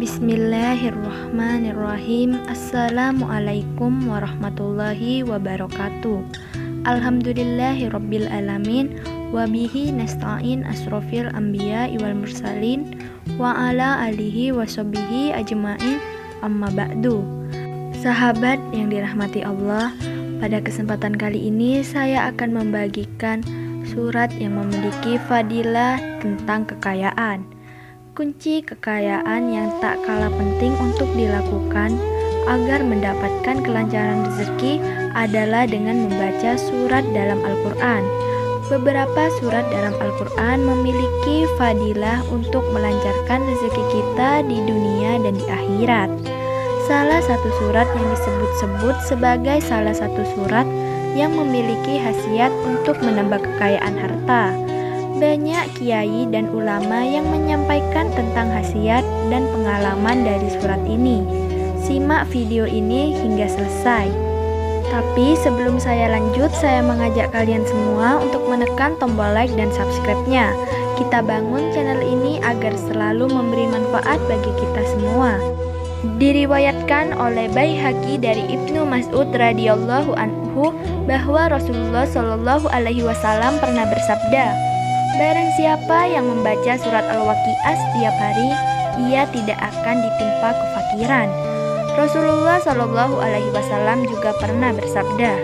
Bismillahirrahmanirrahim. Assalamualaikum warahmatullahi wabarakatuh. Alhamdulillahirabbil alamin wa bihi nasta'in asrofil anbiya wal mursalin wa ala alihi washabihi ajmain amma ba'du. Sahabat yang dirahmati Allah, pada kesempatan kali ini saya akan membagikan surat yang memiliki fadilah tentang kekayaan. Kunci kekayaan yang tak kalah penting untuk dilakukan agar mendapatkan kelancaran rezeki adalah dengan membaca surat dalam Al-Quran. Beberapa surat dalam Al-Quran memiliki fadilah untuk melancarkan rezeki kita di dunia dan di akhirat. Salah satu surat yang disebut-sebut sebagai salah satu surat yang memiliki khasiat untuk menambah kekayaan harta. Banyak kiai dan ulama yang menyampaikan tentang khasiat dan pengalaman dari surat ini. Simak video ini hingga selesai. Tapi sebelum saya lanjut, saya mengajak kalian semua untuk menekan tombol like dan subscribe-nya. Kita bangun channel ini agar selalu memberi manfaat bagi kita semua. Diriwayatkan oleh Baihaqi dari Ibnu Mas'ud radhiyallahu anhu bahwa Rasulullah shallallahu alaihi wasallam pernah bersabda, "Barang siapa yang membaca surat Al-Waqiah setiap hari, ia tidak akan ditimpa kefakiran." Rasulullah Shallallahu Alaihi Wasallam juga pernah bersabda,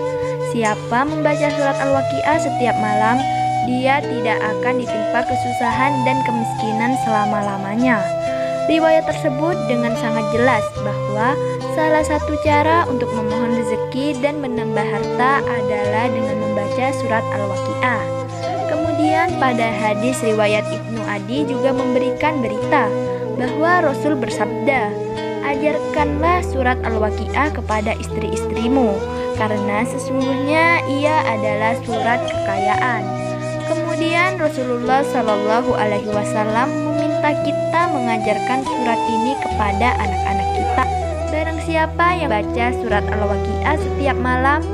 "Siapa membaca surat Al-Waqiah setiap malam, dia tidak akan ditimpa kesusahan dan kemiskinan selama-lamanya." Riwayat tersebut dengan sangat jelas bahwa salah satu cara untuk memohon rezeki dan menambah harta adalah dengan membaca surat Al-Waqiah. Kemudian pada hadis riwayat Ibnu Adi juga memberikan berita bahwa Rasul bersabda, "Ajarkanlah surat Al-Waqiah kepada istri-istrimu, karena sesungguhnya ia adalah surat kekayaan." Kemudian Rasulullah Shallallahu Alaihi Wasallam meminta kita mengajarkan surat ini kepada anak-anak kita. Barang siapa yang baca surat Al-Waqiah setiap malam,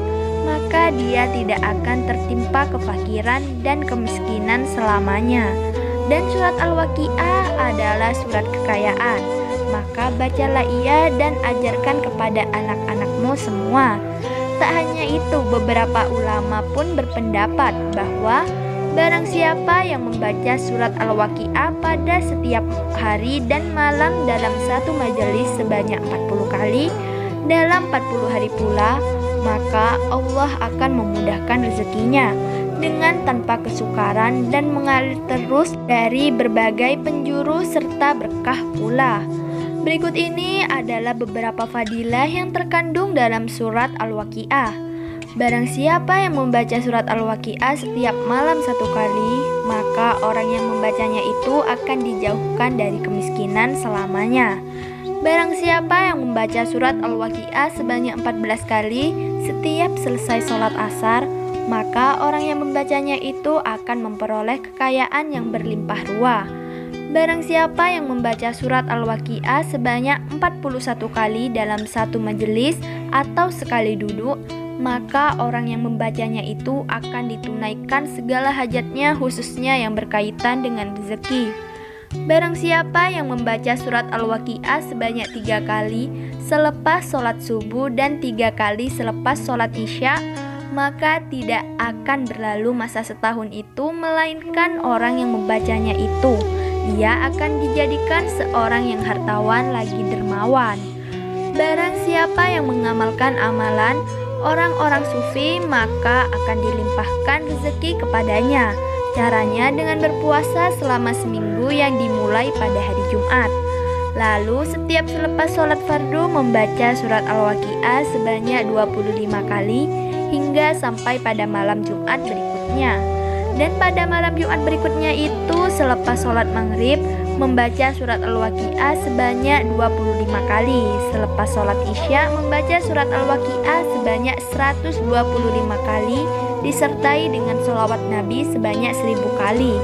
maka dia tidak akan tertimpa kefakiran dan kemiskinan selamanya. Dan surat Al-Waqiah adalah surat kekayaan, maka bacalah ia dan ajarkan kepada anak-anakmu semua. Tak hanya itu, beberapa ulama pun berpendapat bahwa barang siapa yang membaca surat Al-Waqiah pada setiap hari dan malam dalam satu majelis sebanyak 40 kali dalam 40 hari pula, maka Allah akan memudahkan rezekinya dengan tanpa kesukaran dan mengalir terus dari berbagai penjuru serta berkah pula. Berikut ini adalah beberapa fadilah yang terkandung dalam surat Al-Waqiah. Barang siapa yang membaca surat Al-Waqiah setiap malam satu kali, maka orang yang membacanya itu akan dijauhkan dari kemiskinan selamanya. Barang siapa yang membaca surat Al-Waqiah sebanyak 14 kali setiap selesai sholat asar, maka orang yang membacanya itu akan memperoleh kekayaan yang berlimpah ruah. Barang siapa yang membaca surat Al-Waqiah sebanyak 41 kali dalam satu majelis atau sekali duduk, maka orang yang membacanya itu akan ditunaikan segala hajatnya, khususnya yang berkaitan dengan rezeki. Barang siapa yang membaca surat Al-Waqiah sebanyak 3 kali selepas sholat subuh dan 3 kali selepas sholat isya, maka tidak akan berlalu masa setahun itu melainkan orang yang membacanya itu, ia akan dijadikan seorang yang hartawan lagi dermawan. Barang siapa yang mengamalkan amalan orang-orang sufi, maka akan dilimpahkan rezeki kepadanya. Caranya dengan berpuasa selama seminggu yang dimulai pada hari Jumat. Lalu setiap selepas sholat fardu membaca surat Al-Waqiah sebanyak 25 kali hingga sampai pada malam Jumat berikutnya. Dan pada malam Jumat berikutnya itu selepas sholat maghrib membaca surat Al-Waqiah sebanyak 25 kali. Selepas sholat isya membaca surat Al-Waqiah sebanyak 125 kali disertai dengan sholawat Nabi sebanyak 1000 kali.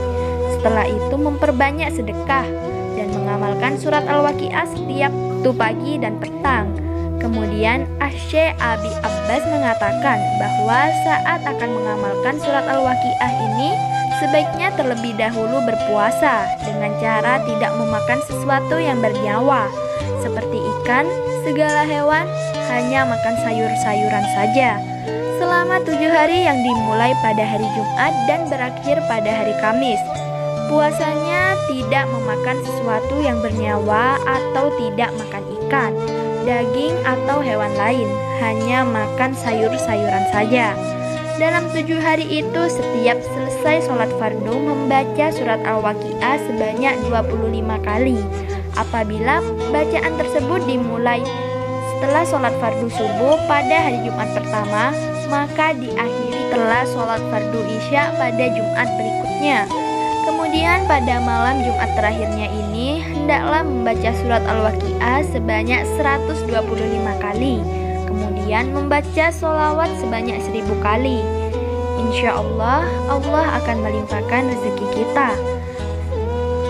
Setelah itu memperbanyak sedekah dan mengamalkan surat Al-Waqiah setiap waktu pagi dan petang. Kemudian Syekh Abi Abbas mengatakan bahwa saat akan mengamalkan surat Al-Waqiah ini sebaiknya terlebih dahulu berpuasa dengan cara tidak memakan sesuatu yang bernyawa. seperti ikan, segala hewan hanya makan sayur-sayuran saja. Selama 7 hari yang dimulai pada hari Jumat dan berakhir pada hari Kamis. Puasanya tidak memakan sesuatu yang bernyawa atau tidak makan ikan, daging atau hewan lain, hanya makan sayur-sayuran saja. Dalam 7 hari itu setiap selesai sholat fardu membaca surat Al-Waqiah sebanyak 25 kali. Apabila bacaan tersebut dimulai setelah sholat fardu subuh pada hari Jumat pertama, maka diakhiri setelah sholat fardu isya pada Jumat berikutnya. Kemudian pada malam Jumat terakhirnya ini, hendaklah membaca surat Al-Waqiah sebanyak 125 kali. Kemudian membaca sholawat sebanyak 1000 kali. Insya Allah, Allah akan melimpahkan rezeki kita.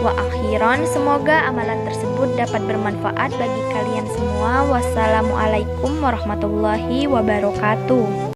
Wa akhiran, semoga amalan tersebut dapat bermanfaat bagi kalian semua. Wassalamualaikum warahmatullahi wabarakatuh.